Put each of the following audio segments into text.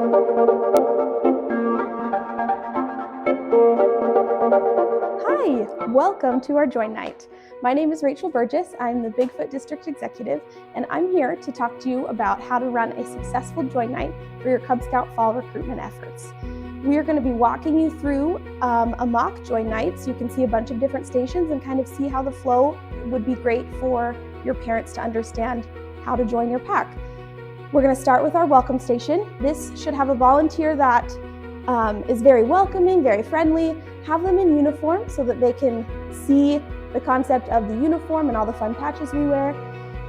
Hi, welcome to our Join Night. My name is Rachel Burgess. I'm the Bigfoot District Executive, and I'm here to talk to you about how to run a successful Join Night for your Cub Scout fall recruitment efforts. We are going to be walking you through a mock Join Night so you can see a bunch of different stations and kind of see how the flow would be great for your parents to understand how to join your pack. We're going to start with our welcome station. This should have a volunteer that is very welcoming, very friendly. Have them in uniform so that they can see the concept of the uniform and all the fun patches we wear.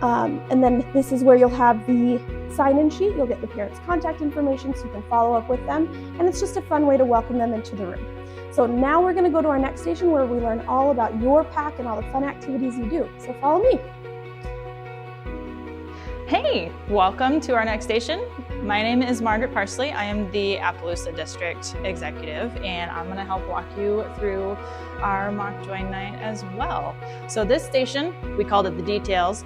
And then this is where you'll have the sign-in sheet. You'll get the parents' contact information so you can follow up with them. And it's just a fun way to welcome them into the room. So now we're going to go to our next station where we learn all about your pack and all the fun activities you do. So follow me. Hey, welcome to our next station. My name is Margaret Parsley. I am the Appaloosa District Executive, and I'm going to help walk you through our mock Join Night as well. So this station, we called it the details,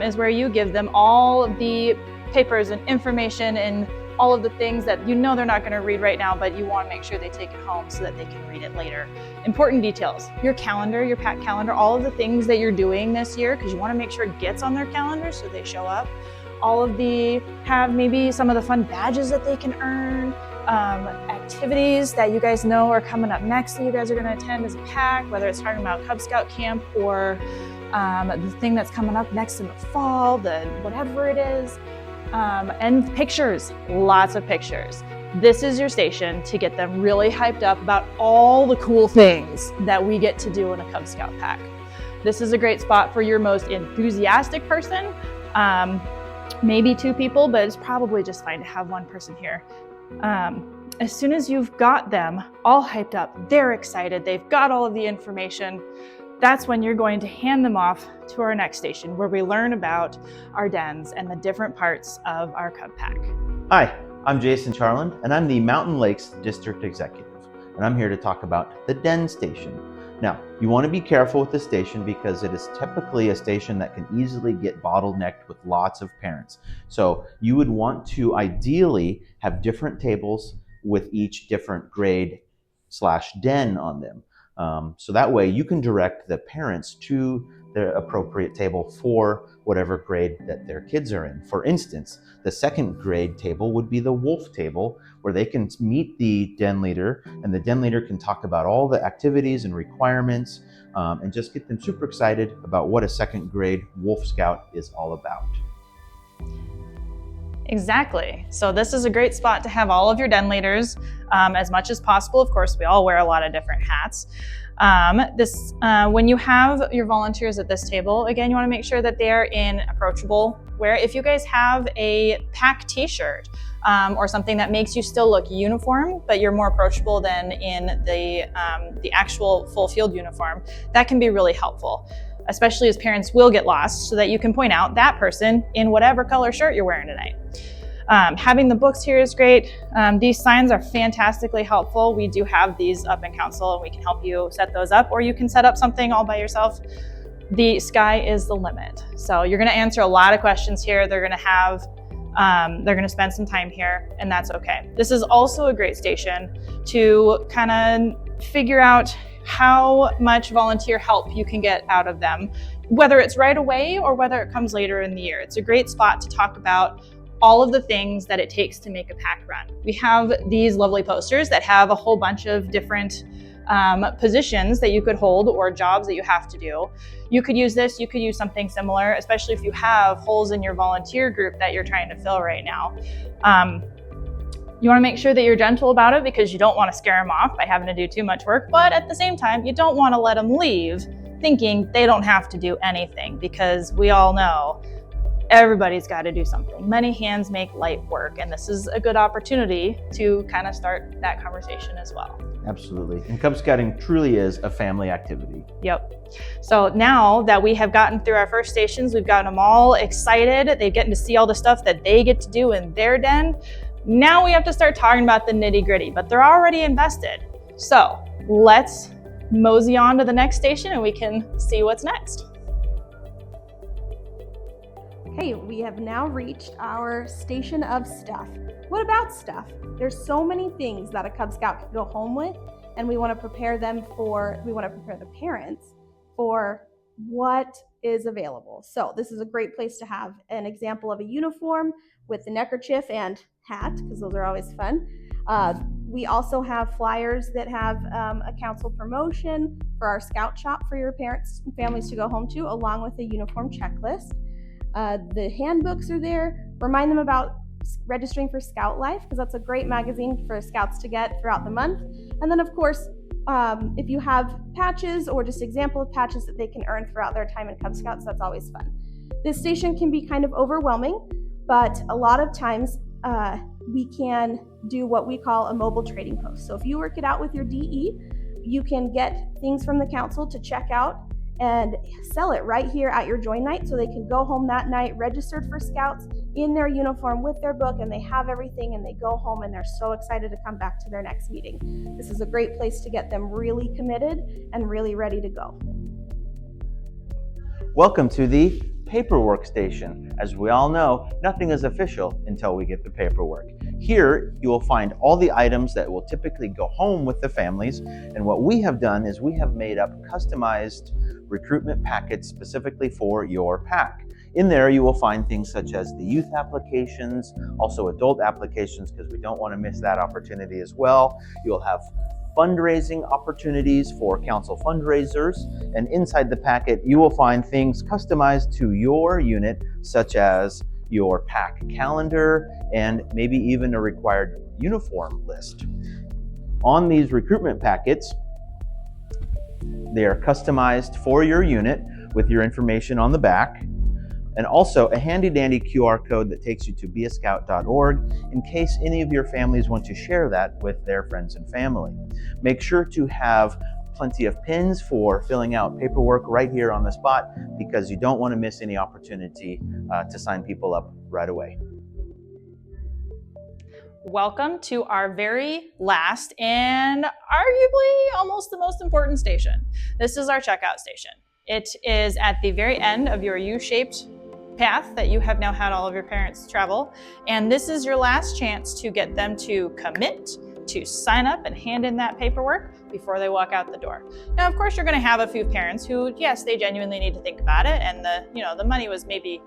is where you give them all of the papers and information and all of the things that you know they're not going to read right now, but you want to make sure they take it home so that they can read it later. Important details, your calendar, your pack calendar, all of the things that you're doing this year, because you want to make sure it gets on their calendar so they show up. All of have maybe some of the fun badges that they can earn, activities that you guys know are coming up next that you guys are going to attend as a pack, whether it's talking about Cub Scout camp or the thing that's coming up next in the fall, whatever it is. And pictures, lots of pictures. This is your station to get them really hyped up about all the cool things that we get to do in a Cub Scout pack. This is a great spot for your most enthusiastic person. Maybe two people, but it's probably just fine to have one person here. As soon as you've got them all hyped up, they're excited, they've got all of the information, that's when you're going to hand them off to our next station where we learn about our dens and the different parts of our Cub pack. Hi, I'm Jason Charland, and I'm the Mountain Lakes District Executive, and I'm here to talk about the den station. Now, you want to be careful with this station because it is typically a station that can easily get bottlenecked with lots of parents. So you would want to ideally have different tables with each different grade/den on them. So that way you can direct the parents to the appropriate table for whatever grade that their kids are in. For instance, the second grade table would be the wolf table, where they can meet the den leader, and the den leader can talk about all the activities and requirements and just get them super excited about what a second grade Wolf Scout is all about. Exactly. So this is a great spot to have all of your den leaders as much as possible. Of course, we all wear a lot of different hats. When you have your volunteers at this table, again, you want to make sure that they are in approachable wear. If you guys have a pack t-shirt or something that makes you still look uniform, but you're more approachable than in the actual full field uniform, that can be really helpful, especially as parents will get lost, so that you can point out that person in whatever color shirt you're wearing tonight. Having the books here is great. These signs are fantastically helpful. We do have these up in council and we can help you set those up, or you can set up something all by yourself. The sky is the limit. So you're gonna answer a lot of questions here. They're gonna spend some time here, and that's okay. This is also a great station to kind of figure out how much volunteer help you can get out of them, whether it's right away or whether it comes later in the year. It's a great spot to talk about all of the things that it takes to make a pack run. We have these lovely posters that have a whole bunch of different positions that you could hold or jobs that you have to do. You could use this, you could use something similar, especially if you have holes in your volunteer group that you're trying to fill right now. You want to make sure that you're gentle about it because you don't want to scare them off by having to do too much work, but at the same time, you don't want to let them leave thinking they don't have to do anything, because we all know everybody's got to do something. Many hands make light work, and this is a good opportunity to kind of start that conversation as well. Absolutely. And Cub Scouting truly is a family activity. Yep. So now that we have gotten through our first stations, we've gotten them all excited. They're getting to see all the stuff that they get to do in their den. Now we have to start talking about the nitty-gritty, but they're already invested. So let's mosey on to the next station and we can see what's next. Okay, we have now reached our station of stuff. What about stuff? There's so many things that a Cub Scout can go home with, and we want to prepare the parents for what is available. So this is a great place to have an example of a uniform with the neckerchief and hat, because those are always fun. We also have flyers that have a council promotion for our scout shop for your parents and families to go home to, along with a uniform checklist. The handbooks are there. Remind them about registering for Scout Life, because that's a great magazine for scouts to get throughout the month. And then, of course, if you have patches or just example of patches that they can earn throughout their time in Cub Scouts, that's always fun. This station can be kind of overwhelming, but a lot of times we can do what we call a mobile trading post. So if you work it out with your DE, you can get things from the council to check out and sell it right here at your join night, so they can go home that night registered for Scouts in their uniform with their book, and they have everything, and they go home and they're so excited to come back to their next meeting. This is a great place to get them really committed and really ready to go. Welcome to the paperwork station. As we all know, nothing is official until we get the paperwork. Here, you will find all the items that will typically go home with the families, and what we have done is we have made up customized recruitment packets specifically for your pack. In there, you will find things such as the youth applications, also adult applications, because we don't want to miss that opportunity as well. You'll have fundraising opportunities for council fundraisers, and inside the packet you will find things customized to your unit, such as your pack calendar and maybe even a required uniform list. On these recruitment packets, they are customized for your unit with your information on the back, and also a handy-dandy QR code that takes you to beascout.org in case any of your families want to share that with their friends and family. Make sure to have plenty of pins for filling out paperwork right here on the spot, because you don't want to miss any opportunity to sign people up right away. Welcome to our very last and arguably almost the most important station. This is our checkout station. It is at the very end of your U-shaped path that you have now had all of your parents travel, and this is your last chance to get them to commit, to sign up and hand in that paperwork before they walk out the door. Now, of course, you're going to have a few parents who, yes, they genuinely need to think about it, and the money was maybe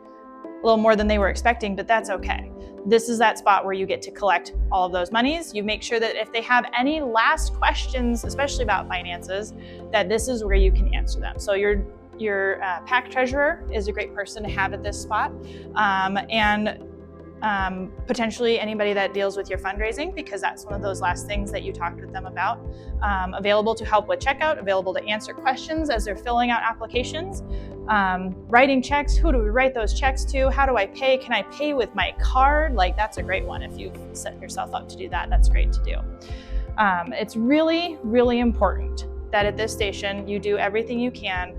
a little more than they were expecting, but that's okay. This is that spot where you get to collect all of those monies. You make sure that if they have any last questions, especially about finances, that this is where you can answer them. So your pack treasurer is a great person to have at this spot, and potentially anybody that deals with your fundraising, because that's one of those last things that you talked with them about. Available to help with checkout, available to answer questions as they're filling out applications, writing checks. Who do we write those checks to? How do I pay? Can I pay with my card? Like, that's a great one. If you've set yourself up to do that, that's great to do. It's really, really important that at this station you do everything you can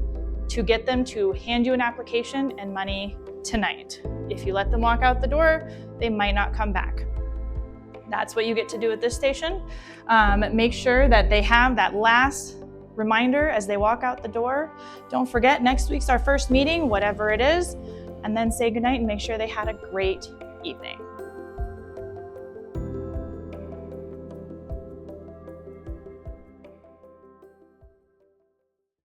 to get them to hand you an application and money tonight. If you let them walk out the door, they might not come back. That's what you get to do at this station. Make sure that they have that last reminder as they walk out the door. Don't forget, next week's our first meeting, whatever it is, and then say goodnight and make sure they had a great evening.